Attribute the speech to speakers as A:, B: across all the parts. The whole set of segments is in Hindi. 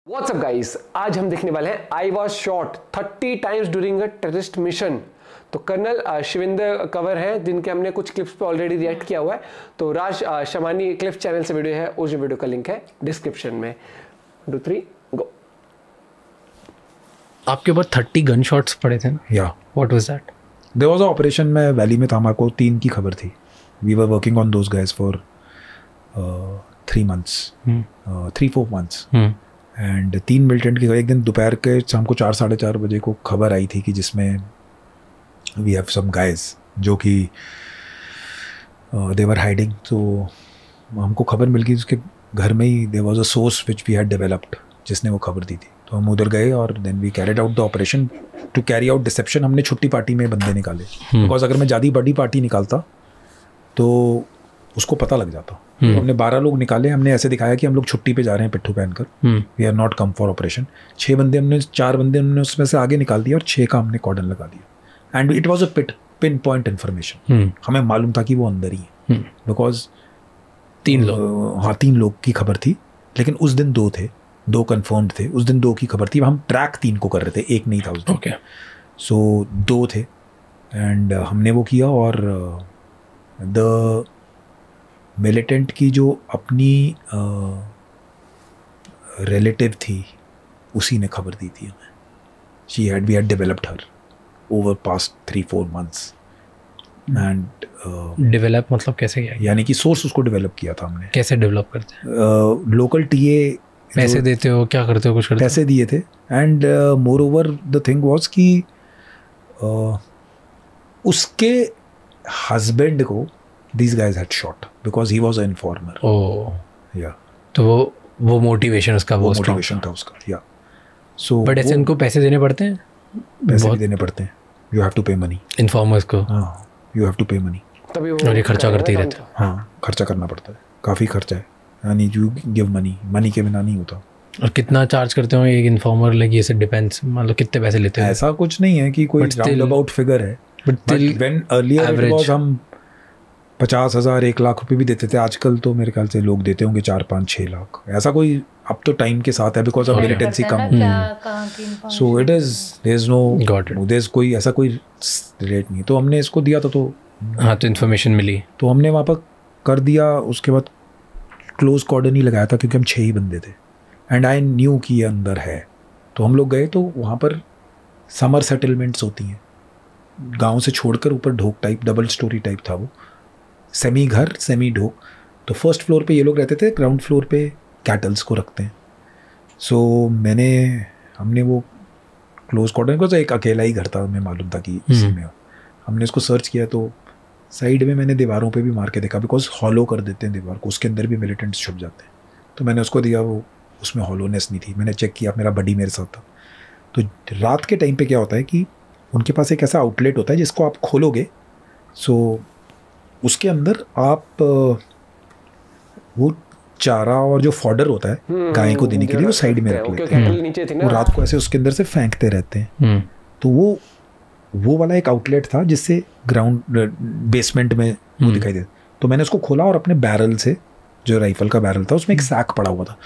A: व्हाट्सअप गाइस, आज हम देखने वाले हैं I was shot 30 times during a terrorist mission. तो कर्नल शिविंदर कवर है जिनके हमने कुछ क्लिप्स पे ऑलरेडी रिएक्ट किया हुआ है। तो राज शमानी क्लिप्स चैनल से वीडियो है, उस वीडियो का लिंक है डिस्क्रिप्शन में। 2 3 गो।
B: आपके ऊपर 30 गन शॉट्स पड़े थे ना?
C: या
B: what was that?
C: There was a operation में वैली में था, हमारे को 3 की खबर थी। We were working on those guys for 3 months, 3-4 months। And 3 militant की एक दिन दोपहर के शाम को 4 साढ़े 4 बजे को खबर आई थी कि जिसमें वी हैव सम गाइज जो कि दे वर हाइडिंग। तो हमको खबर मिल गई, उसके घर में ही there was a source which we had developed जिसने वो खबर दी थी। तो हम उधर गए और then we carried out the operation to carry out deception. हमने छुट्टी पार्टी में बंदे निकाले, बिकॉज अगर मैं ज़्यादा बड़ी पार्टी निकालता तो उसको पता लग जाता। तो हमने 12 लोग निकाले। हमने ऐसे दिखाया कि हम लोग छुट्टी पे जा रहे हैं पिट्ठू पहनकर, we are not come for operation. 4 बंदे हमने उसमें से आगे निकाल दिया और 6 का हमने कॉर्डन लगा दिया। And it was a pin point information. हमें मालूम था कि वो अंदर ही है, बिकॉज
B: 3 लोग,
C: हाँ 3 लोग की खबर थी, लेकिन उस दिन 2 थे, 2 कन्फर्म्ड थे। उस दिन 2 की खबर थी, हम ट्रैक 3 को कर रहे थे, 1 नहीं था उस दिन।
B: ओके,
C: सो 2 थे एंड हमने वो किया। और द मिलिटेंट की जो अपनी रिलेटिव थी उसी ने खबर दी थी हमें। We had developed her over past 3-4 months। And
B: develop मतलब कैसे किया?
C: यानी कि सोर्स उसको डेवलप किया था हमने।
B: कैसे डेवलप करते हैं?
C: लोकल टीए
B: पैसे देते हो, क्या करते हो? कुछ करते
C: पैसे दिए थे। And more over the thing was कि उसके हस्बैंड को these guys had shot because he was an informer।
B: ओह,
C: या
B: तो वो मोटिवेशन उसका, वो
C: मोटिवेशन था उसका। या सो
B: बट ऐसे इनको पैसे देने पड़ते हैं?
C: पैसे भी देने पड़ते हैं। यू हैव टू पे मनी
B: इन्फॉर्मर्स को।
C: हाँ, यू हैव टू पे मनी।
A: तभी
B: और ये खर्चा करते ही रहते हैं।
C: हाँ, खर्चा करना पड़ता है, काफ़ी खर्चा है। यानी यू गिव मनी के बिना नहीं होता।
B: और कितना चार्ज करते हो एक इन्फॉर्मर लगी? ऐसे डिपेंड्स, मतलब कितने पैसे लेते हैं?
C: ऐसा कुछ नहीं है कि कोई राउंड अबाउट फिगर है। But when earlier it was हम 50,000 1 लाख रुपए भी देते थे। आजकल तो मेरे ख्याल से लोग देते होंगे 4 5 6 लाख। ऐसा कोई अब तो टाइम के साथ है, बिकॉज ऑफ मिलिटेंसी कम। So it is there is no there is कोई ऐसा कोई रेट नहीं। तो हमने इसको दिया था, तो
B: हाँ, तो इन्फॉर्मेशन मिली
C: तो हमने वहाँ पर कर दिया। उसके बाद क्लोज कॉर्डन ही लगाया था क्योंकि हम 6 ही बंदे थे। एंड आई न्यू कि ये अंदर है। तो हम लोग गए, तो वहाँ पर समर सेटलमेंट्स होती हैं गाँव से छोड़कर, ऊपर ढोक टाइप, डबल स्टोरी टाइप था वो, सेमी घर सेमी ढोक। तो फर्स्ट फ्लोर पे ये लोग रहते थे, ग्राउंड फ्लोर पे कैटल्स को रखते हैं। सो हमने वो क्लोज कॉर्डन को, तो एक अकेला ही घर था, हमें मालूम था कि इसी में। हमने इसको सर्च किया तो साइड में मैंने दीवारों पे भी मार के देखा, बिकॉज हॉलो कर देते हैं दीवार को, उसके अंदर भी मिलिटेंट्स छुप जाते हैं। तो मैंने उसको दिया, वो उसमें हॉलोनेस नहीं थी। मैंने चेक किया, मेरा बडी मेरे साथ था। तो रात के टाइम पे क्या होता है कि उनके पास एक ऐसा आउटलेट होता है जिसको आप खोलोगे, सो उसके अंदर आप वो चारा और जो फॉडर होता है गाय को देने के लिए, वो साइड में रख लेते हैं। वो रात को ऐसे उसके अंदर से फेंकते रहते हैं। तो वो वाला एक आउटलेट था जिससे ग्राउंड बेसमेंट में वो दिखाई देता। तो मैंने उसको खोला और अपने बैरल से, जो राइफल का बैरल था, उसमें एक सैक पड़ा हुआ था।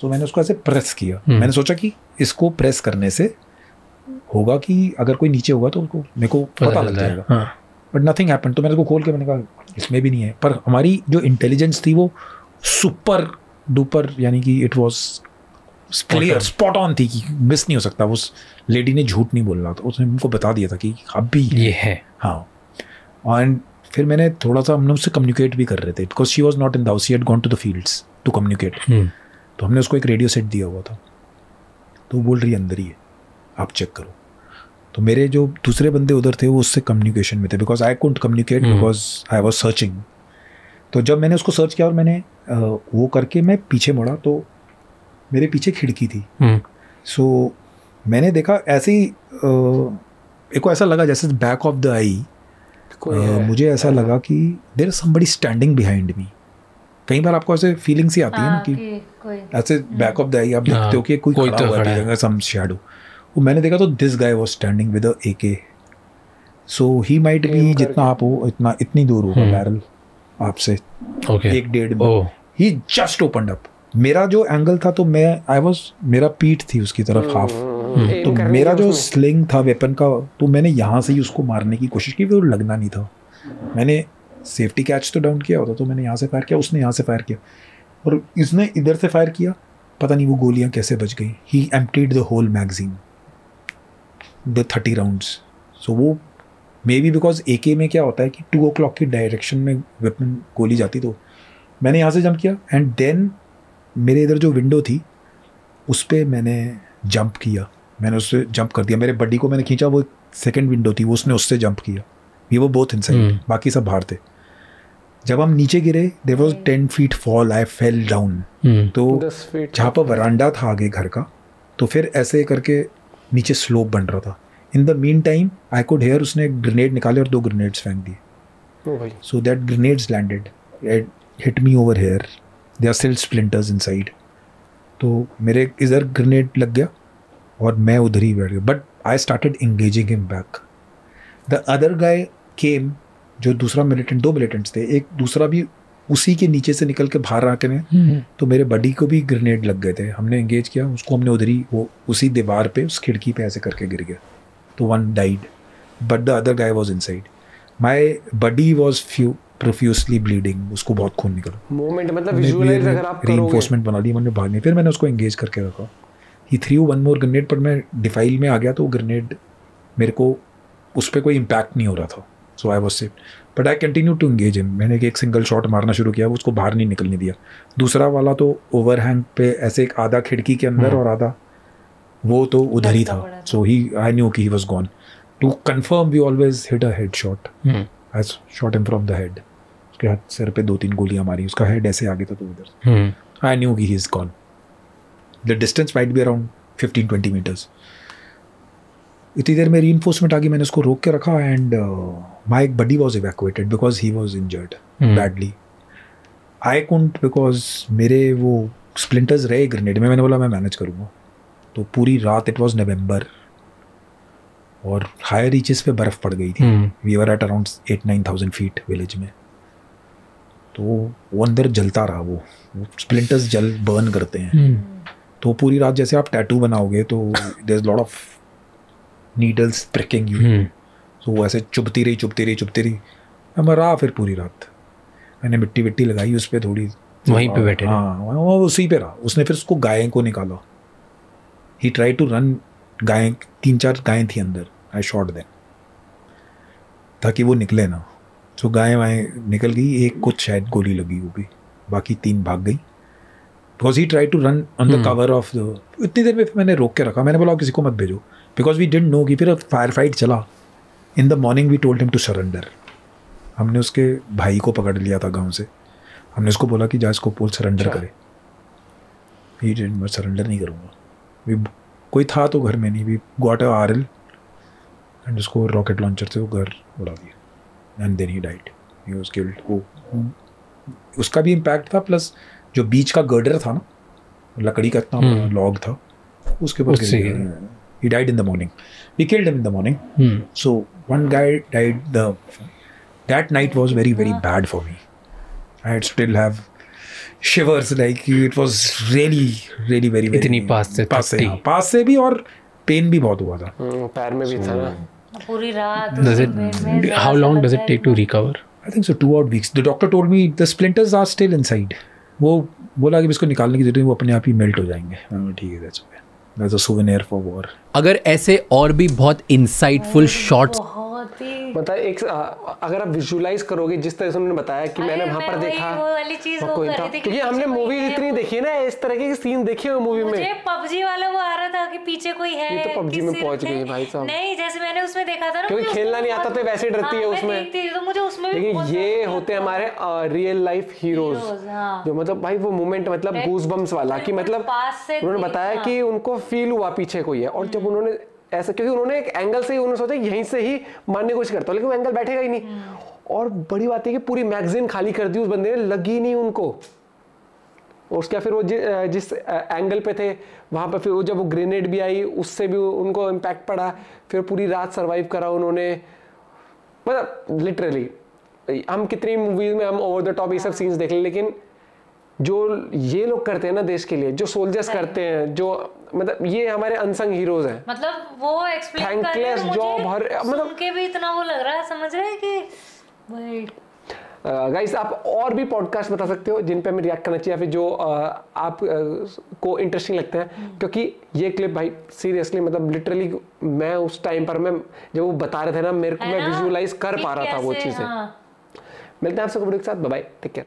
C: तो मैंने उसको ऐसे प्रेस किया। मैंने सोचा कि इसको प्रेस करने से होगा कि अगर कोई नीचे होगा तो उसको मेरे को पता लग जाएगा। But nothing happened. तो मैंने उसको खोल के मैंने कहा इसमें भी नहीं है। पर हमारी जो इंटेलिजेंस थी वो सुपर डुपर, यानी कि it was clear, spot on थी कि मिस नहीं हो सकता। उस लेडी ने झूठ नहीं बोलना था, उसने हमको बता दिया था कि अब भी
B: ये है।
C: हाँ। एंड फिर मैंने थोड़ा सा, हमने उससे कम्युनिकेट भी कर रहे थे, because she was not in the house, she had gone to the fields to communicate. तो हमने उसको एक रेडियो सेट दिया हुआ था। तो वो बोल रही है अंदर ही है, आप चेक करो। तो मेरे जो दूसरे बंदे उधर थे वो उससे कम्युनिकेशन में थे, because I couldn't communicate because I was searching. तो जब मैंने उसको सर्च किया और मैंने वो करके मैं पीछे मुड़ा, तो मेरे पीछे खिड़की थी। सो मैंने देखा ऐसे ही, एक को ऐसा लगा जैसे बैक ऑफ द आई, मुझे ऐसा लगा कि there is somebody standing behind me. कई बार आपको ऐसे फीलिंग्स ही आती है ना कि ऐसे बैक ऑफ द आई आप देखते हो कि कोई खड़ा हुआ है, सम शैडो। वो मैंने देखा तो this guy was standing with a AK। So he might be, जितना आप हो इतनी दूर होगा बैरल आपसे, 1-1.5 में। ही जस्ट ओपनड अप मेरा जो एंगल था तो मेरा पीठ थी उसकी तरफ हाफ, तो मेरा जो स्लिंग था वेपन का, तो मैंने यहाँ से ही उसको मारने की कोशिश की, वो लगना नहीं था। मैंने सेफ्टी कैच तो डाउन किया होता, तो मैंने यहाँ से फायर किया, उसने यहाँ से फायर किया और इसने इधर से फायर किया। पता नहीं वो गोलियाँ कैसे बच गई। He emptied the whole magazine, the 30 rounds. So वो मे बी बिकॉज AK में क्या होता है कि 2 o'clock की डायरेक्शन में वेपन गोली जाती, तो मैंने यहाँ से जंप किया एंड देन मेरे इधर जो विंडो थी उस पर मैंने जंप किया, मैंने उससे जंप कर दिया। मेरे बड्डी को मैंने खींचा, वो सेकंड विंडो थी, वो उसने उससे जंप किया। ये वो बोथ इनसाइड, बाकी सब बाहर थे। जब हम नीचे गिरे there was 10 feet fall, I fell down. तो जहाँ पर वरांडा था आगे घर का, तो फिर ऐसे करके नीचे स्लोप बन रहा था। In the mean time I could hear उसने एक ग्रेनेड निकाले और 2 ग्रेनेड्स फेंक दिए। So that grenades landed, hit me over here, they are still splinters inside. तो मेरे इधर ग्रेनेड लग गया और मैं उधर ही बैठ गया, but I started engaging him back. The other guy came, जो दूसरा मिलिटेंट, 2 मिलिटेंट्स थे, एक दूसरा भी उसी के नीचे से निकल के बाहर आके ने, तो मेरे बडी को भी ग्रेनेड लग गए थे। हमने एंगेज किया उसको, हमने उधर ही वो उसी दीवार पे उस खिड़की पे ऐसे करके गिर गया। तो 1 died but the other guy was inside. My buddy was profusely bleeding, उसको बहुत खून निकला।
A: मोमेंट मतलब विजुअलाइज अगर आप करोगे,
C: रीइंफोर्समेंट बना दी मैंने भागने। फिर मैंने उसको एंगेज करके रखा। ही थ्रू 1 more ग्रेनेड, पर मैं डिफाइल में आ गया तो ग्रेनेड मेरे को उस पर कोई इम्पैक्ट नहीं हो रहा था। So I was safe, but I continue to engage him. मैंने एक सिंगल शॉट मारना शुरू किया, उसको बाहर नहीं निकलने दिया। दूसरा वाला तो ओवरहैंग पे ऐसे एक आधा खिड़की के अंदर और आधा वो तो उधर ही था। सो ही आई न्यू कि he was gone. To confirm we always hit a head shot. I shot him from the head. उसके हाथ सर पे 2-3 गोलियां मारी, उसका हेड ऐसे आगे था तो उधर। आई न्यू कि he is gone. The distance might be around 15-20 meters। इतनी देर में रीइंफोर्समेंट आ गई, मैंने उसको रोक के रखा and my buddy was evacuated because he was injured badly. I couldn't because मेरे वो स्प्लिंटर्स रहे ग्रेनेड में। मैंने बोला मैं मैनेज करूँगा। तो पूरी रात, इट वॉज नवंबर और हायर रीचेस पे बर्फ़ पड़ गई थी। We were at around 8-9,000 feet village में। तो वो अंदर जलता रहा, वो स्प्लिंटर्स बर्न करते हैं। तो पूरी रात जैसे आप टैटू बनाओगे तो there is lot of needles pricking you. तो वो ऐसे चुभती रही। मैं मरा फिर पूरी रात। मैंने मिट्टी लगाई उस पर थोड़ी,
B: वहीं पे बैठे।
C: हाँ, वो उसी पे रहा। उसने फिर उसको गाय को निकाला। ही ट्राई टू रन। गायें 3-4 गायें थी अंदर। आई शॉट देम ताकि वो निकले ना। तो गायें वाएँ निकल गई, एक कुछ शायद गोली लगी वो भी, बाकी 3 भाग गई। Because he try to run on the cover of the. इतनी देर में फिर मैंने रोक के रखा। मैंने बोला किसी को मत भेजो, बिकॉज वी डिडंट नो कि फिर फायर फाइट चला। In the morning we told him to surrender. हमने उसके भाई को पकड़ लिया था गांव से। हमने उसको बोला कि जा इसको बोल सरेंडर करे। ही डिडंट, मैं सरेंडर नहीं करूँगा। कोई था तो घर में नहीं। We got a RL and उसको रॉकेट लॉन्चर से वो घर उड़ा दिया and then he died. He was killed. वो उसका भी इम्पैक्ट था, प्लस जो बीच का गर्डर था ना, लकड़ी का इतना लॉग था, उसके ऊपर he died in the morning. We killed him in the morning. So one guy died. That night was very, very bad for me. I still have shivers. Like it was really, really very, very.
B: इतनी पास से
C: भी और पेन भी बहुत हुआ था।
A: पैर में भी था ना
D: पूरी रात।
B: How long does it take to recover?
C: I think so 2 odd weeks. The doctor told me the splinters are still inside. वो बोला कि इसको निकालने की जरूरत नहीं, वो अपने आप ही मेल्ट हो जाएंगे। ठीक है, that's okay. That's a souvenir for war.
E: अगर ऐसे और भी बहुत इंसाइटफुल शॉट्स
A: मतलब एक अगर आप विजुअलाइज करोगे जिस तरह से उन्होंने बताया कि मैंने वहाँ पर देखा,
D: वो वाली चीज वो कर रही थी
A: क्योंकि हमने मूवी इतनी देखी है ना, इस तरह के सीन देखे हुए मूवी में।
D: मुझे PUBG वाला वो आ रहा था कि पीछे कोई है।
A: ये तो PUBG में पहुंच गई भाई साहब।
D: नहीं, जैसे मैंने उसमें देखा था ना,
A: क्योंकि खेलना नहीं आता तो वैसे ही डरती है उसमें।
D: तो मुझे उसमें
A: लेकिन ये होते हैं हमारे रियल लाइफ हीरोज, जो मतलब भाई वो मोमेंट मतलब गूज बम्स वाला कि मतलब उन्होंने बताया कि उनको फील हुआ पीछे कोई है। और जब उन्होंने ऐसा, क्योंकि उन्होंने एक एंगल से ही उन्होंने सोचा यहीं से ही मारने की कोशिश करता हूँ, लेकिन वो एंगल बैठेगा ही नहीं। और बड़ी बात है कि पूरी मैगजीन खाली कर दी उस बंदे ने, लगी नहीं उनको। और उसके फिर वो जिस एंगल पे थे वहाँ पे फिर वो जब वो ग्रेनेड भी आई उससे भी उनको इम्पैक्ट पड़ा। फिर पूरी रात सर्वाइव करा उन्होंने। मतलब लिटरली हम कितनी मूवीज में हम ओवर द टॉप ये सब सीन्स देख ले, लेकिन जो ये लोग करते हैं ना देश के लिए, जो सोल्जर्स करते हैं, जो मतलब ये हमारे अनसंग हीरोज हैं।
D: मतलब वो एक्सप्लेन कर रहे हैं,
A: Thankless job, हर मतलब
D: सुन के भी इतना वो लग रहा है, समझ रहे हैं कि भाई
A: गाइस आप और भी पॉडकास्ट बता सकते हो जिन पे हमें रिएक्ट करना चाहिए, या फिर जो आप को इंटरेस्टिंग लगते हैं, क्योंकि ये क्लिप भाई सीरियसली मतलब लिटरली मैं उस टाइम पर मैं जब वो बता रहे थे ना, मेरे को मैं विजुअलाइज कर पा रहा था वो चीज़ें। मिलते हैं आपसे वीडियो के साथ, बाय बाय, टेक केयर।